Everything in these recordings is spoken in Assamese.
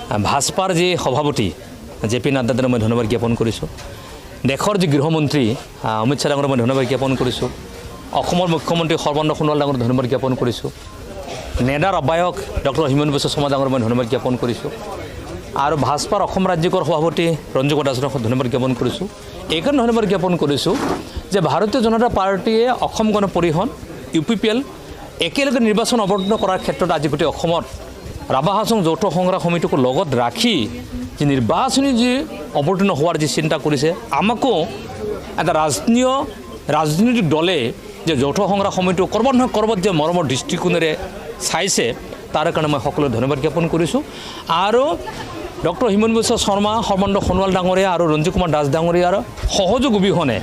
ভাজপাৰ যি সভাপতি জে পি নাড্ডাক মই ধন্যবাদ জ্ঞাপন কৰিছোঁ। দেশৰ যি গৃহমন্ত্ৰী অমিত শ্বাহ ডাঙৰক মই ধন্যবাদ জ্ঞাপন কৰিছোঁ। অসমৰ মুখ্যমন্ত্ৰী সৰ্বানন্দ সোণোৱাল ডাঙৰক ধন্যবাদ জ্ঞাপন কৰিছোঁ। নেডাৰ আহ্বায়ক ডক্টৰ হিমন্ত বিশ্ব শৰ্মা ডাঙৰক মই ধন্যবাদ জ্ঞাপন কৰিছোঁ। আৰু ভাজপাৰ অসম ৰাজ্যিকৰ সভাপতি ৰঞ্জু দাসক ধন্যবাদ জ্ঞাপন কৰিছোঁ। এইকাৰণে ধন্যবাদ জ্ঞাপন কৰিছোঁ যে ভাৰতীয় জনতা পাৰ্টীয়ে অসম গণ পৰিষদ UPPL একেলগে নিৰ্বাচন অৱতীৰ্ণ কৰাৰ ক্ষেত্ৰত আজি গোটেই অসমত ৰাভা হাছং যৌথ সংগ্ৰাম সমিতিক লগত ৰাখি যে নিৰ্বাচনী যি অৱতীৰ্ণ হোৱাৰ যি চিন্তা কৰিছে, আমাকো এটা ৰাজনৈতিক দলে যে যৌথ সংগ্ৰাম সমিতি ক'ৰবাত নহয় ক'ৰবাত যে মৰমৰ দৃষ্টিকোণেৰে চাইছে, তাৰ কাৰণে মই সকলোকে ধন্যবাদ জ্ঞাপন কৰিছোঁ। আৰু ডক্টৰ হিমন্ত বিশ্ব শৰ্মা, সৰ্বানন্দ সোণোৱাল ডাঙৰীয়া আৰু ৰঞ্জু কুমাৰ দাস ডাঙৰীয়াৰ সহযোগ অবিহনে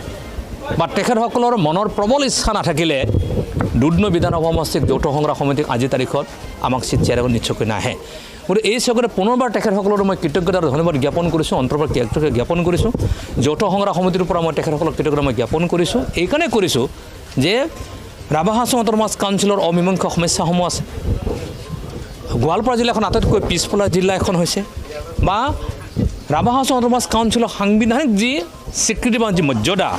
বা তেখেতসকলৰ মনৰ প্ৰবল ইচ্ছা নাথাকিলে দুধনৈ বিধানসভা সমষ্টিক যৌথ সংগ্ৰাম সমিতিক আজিৰ তাৰিখত আমাক চিট চেয়াৰত নিশ্চয়কৈ নাহে। গতিকে এই চৰকাৰে পুনৰবাৰ তেখেতসকলৰ মই কৃতজ্ঞতা আৰু ধন্যবাদ জ্ঞাপন কৰিছোঁ, অন্তৰৰ পৰা জ্ঞাপন কৰিছোঁ। যৌথ সংগ্ৰাম সমিতিৰ পৰা মই তেখেতসকলক কৃতজ্ঞতা মই জ্ঞাপন কৰিছোঁ। এইকাৰণে কৰিছোঁ যে ৰাভা হাছং অট'নমাছ কাউন্সিলৰ অমীমাংসা সমস্যাসমূহ আছে। গোৱালপাৰা জিলাখন আটাইতকৈ পিছপৰা জিলা এখন হৈছে, বা ৰাভা হাছং অট'নমাছ কাউন্সিলৰ সাংবিধানিক যি স্বীকৃতি বা যি মৰ্যাদা,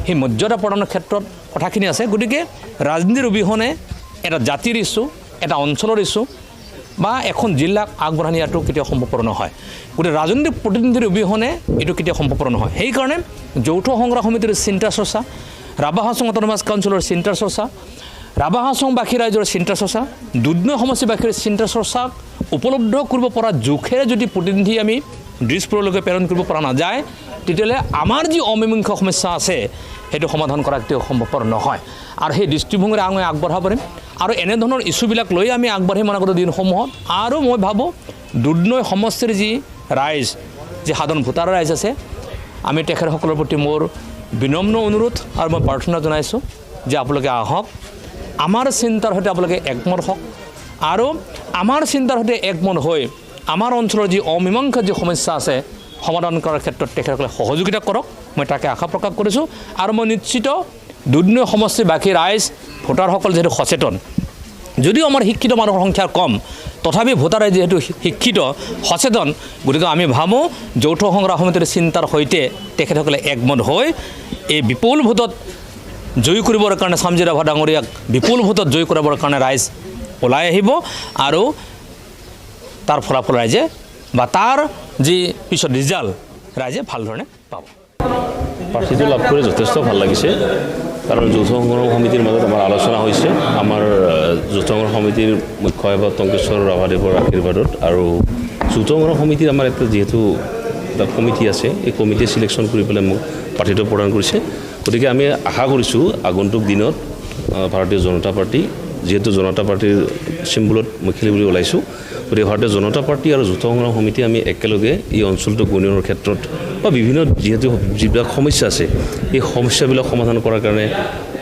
সেই মৰ্যাদা প্ৰদানৰ ক্ষেত্ৰত কথাখিনি আছে। গতিকে ৰাজনীতিৰ অবিহনে এটা জাতিৰ ইছ্যু, এটা অঞ্চলৰ ইছ্যু বা এখন জিলাক আগবঢ়াই নিয়াটো কেতিয়াও সম্ভৱপৰ নহয়। গতিকে ৰাজনৈতিক প্ৰতিনিধিৰ অবিহনে এইটো কেতিয়াও সম্ভৱপৰ নহয়। সেইকাৰণে যৌথ সংগ্ৰাম সমিতিৰ চিন্তা চৰ্চা, ৰাভা হাছং অট'নমাছ কাউন্সিলৰ চিন্তা চৰ্চা, ৰাভা হাছংবাসী ৰাইজৰ চিন্তা চৰ্চা, দুধনৈ সমষ্টিবাসীৰ চিন্তা চৰ্চাক উপলব্ধ কৰিব পৰা জোখেৰে যদি প্ৰতিনিধি আমি দিছপুৰলৈকে প্ৰেৰণ কৰিব পৰা নাযায়, তেতিয়াহ'লে আমাৰ যি অমীমাংসা সমস্যা আছে সেইটো সমাধান কৰা কেতিয়াও সম্ভৱপৰ নহয়। আৰু সেই দৃষ্টিভংগীৰে আমি আগবঢ়াব পাৰিম আৰু এনেধৰণৰ ইছ্যুবিলাক লৈ আমি আগবাঢ়িম অনাগত দিনসমূহত। আৰু মই ভাবোঁ দুধনৈ সমষ্টিৰ যি ৰাইজ, যি সাধাৰণ ভোটাৰ ৰাইজ আছে, আমি তেখেতসকলৰ প্ৰতি মোৰ বিনম্ৰ অনুৰোধ আৰু মই প্ৰাৰ্থনা জনাইছোঁ যে আপোনালোকে আহক, আমাৰ চিন্তাৰ সৈতে আপোনালোকে একমত হওক আৰু আমাৰ চিন্তাৰ সৈতে একমত হৈ আমাৰ অঞ্চলৰ যি অমীমাংসা যি সমস্যা আছে সমাধান কৰাৰ ক্ষেত্ৰত তেখেতসকলে সহযোগিতা কৰক, মই তাকে আশা প্ৰকাশ কৰিছোঁ। আৰু মই নিশ্চিত দুধনৈ সমষ্টিবাসী ৰাইজ ভোটাৰসকল যিহেতু সচেতন, যদিও আমাৰ শিক্ষিত মানুহৰ সংখ্যা কম, তথাপি ভোটাৰ ৰাইজ যিহেতু শিক্ষিত সচেতন, গতিকে আমি ভাবোঁ যৌথ সংগ্ৰাম সমিতিৰ চিন্তাৰ সৈতে তেখেতসকলে একমত হৈ এই বিপুল ভোটত জয়ী কৰিবৰ কাৰণে চামজি ৰাভা ডাঙৰীয়াক বিপুল ভোটত জয়ী কৰাবৰ কাৰণে ৰাইজ ওলাই আহিব আৰু তাৰ ফলাফল ৰাইজে বা তাৰ যি পিছত ৰিজাল্ট ৰাইজে ভাল ধৰণে পাব। প্ৰাৰ্থীটো লাভ কৰি যথেষ্ট ভাল লাগিছে, কাৰণ যৌথ সংগ্ৰাম সমিতিৰ মাজত আমাৰ আলোচনা হৈছে। আমাৰ যৌথ সংগ্ৰাম সমিতিৰ মুখ্য সভাপতি টংকেশ্বৰ ৰাভাদেৱৰ আশীৰ্বাদত আৰু যৌথ সংগ্ৰাম সমিতিৰ আমাৰ এটা যিহেতু এটা কমিটি আছে, এই কমিটিয়ে চিলেকশ্যন কৰি পেলাই মোক প্ৰাৰ্থীটো প্ৰদান কৰিছে। গতিকে আমি আশা কৰিছোঁ আগন্তুক দিনত ভাৰতীয় জনতা পাৰ্টী, যিহেতু জনতা পাৰ্টীৰ চিম্বলত মই খেলিবলৈ ওলাইছোঁ, গতিকে ভাৰতীয় জনতা পাৰ্টী আৰু যৌথ সংগ্ৰাম সমিতি আমি একেলগে এই অঞ্চলটোক উন্নয়নৰ ক্ষেত্ৰত বা বিভিন্ন যিহেতু যিবিলাক সমস্যা আছে, এই সমস্যাবিলাক সমাধান কৰাৰ কাৰণে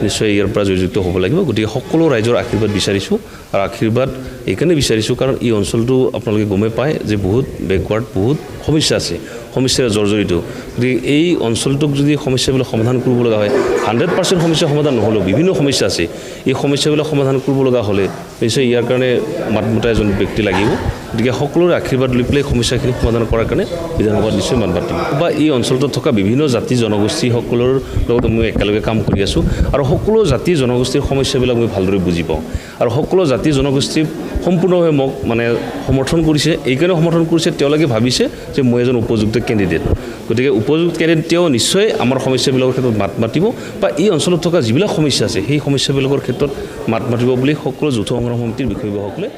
নিশ্চয় ইয়াৰ পৰা জড়িত হ'ব লাগিব। গতিকে সকলো ৰাইজৰ আশীৰ্বাদ বিচাৰিছোঁ আৰু আশীৰ্বাদ এইকাৰণে বিচাৰিছোঁ কাৰণ এই অঞ্চলটো আপোনালোকে গমেই পায় যে বহুত বেকৱাৰ্ড, বহুত সমস্যা আছে, সমস্যাৰে জৰ্জৰিত। গতিকে এই অঞ্চলটোক যদি সমস্যাবিলাক সমাধান কৰিব লগা হয়, 100% সমস্যা সমাধান নহ'লেও বিভিন্ন সমস্যা আছে, এই সমস্যাবিলাক সমাধান কৰিব লগা হ'লে নিশ্চয় ইয়াৰ কাৰণে মাতমতা এজন ব্যক্তি লাগিব। গতিকে সকলোৰে আশীৰ্বাদ লৈ পেলাই সমস্যাখিনি সমাধান কৰাৰ কাৰণে বিধানসভাত নিশ্চয় মাত মাতিম। বা এই অঞ্চলটোত থকা বিভিন্ন জাতি জনগোষ্ঠীসকলৰ লগত মই একেলগে কাম কৰি আছোঁ আৰু সকলো জাতি জনগোষ্ঠীৰ সমস্যাবিলাক মই ভালদৰে বুজি পাওঁ আৰু সকলো জাতি জনগোষ্ঠী সম্পূৰ্ণভাৱে মোক সমৰ্থন কৰিছে। এইকাৰণে সমৰ্থন কৰিছে, তেওঁলোকে ভাবিছে যে মই এজন উপযুক্ত কেণ্ডিডেট। গতিকে উপযুক্ত কেণ্ডিডেট তেওঁ নিশ্চয় আমাৰ সমস্যাবিলাকৰ ক্ষেত্ৰত মাত মাতিব বা এই অঞ্চলত থকা যিবিলাক সমস্যা আছে সেই সমস্যাবিলাকৰ ক্ষেত্ৰত মাত মাতিব বুলি সকলো যৌথ সংগ্ৰাম সমিতিৰ বিষয়ববীয়াসকলে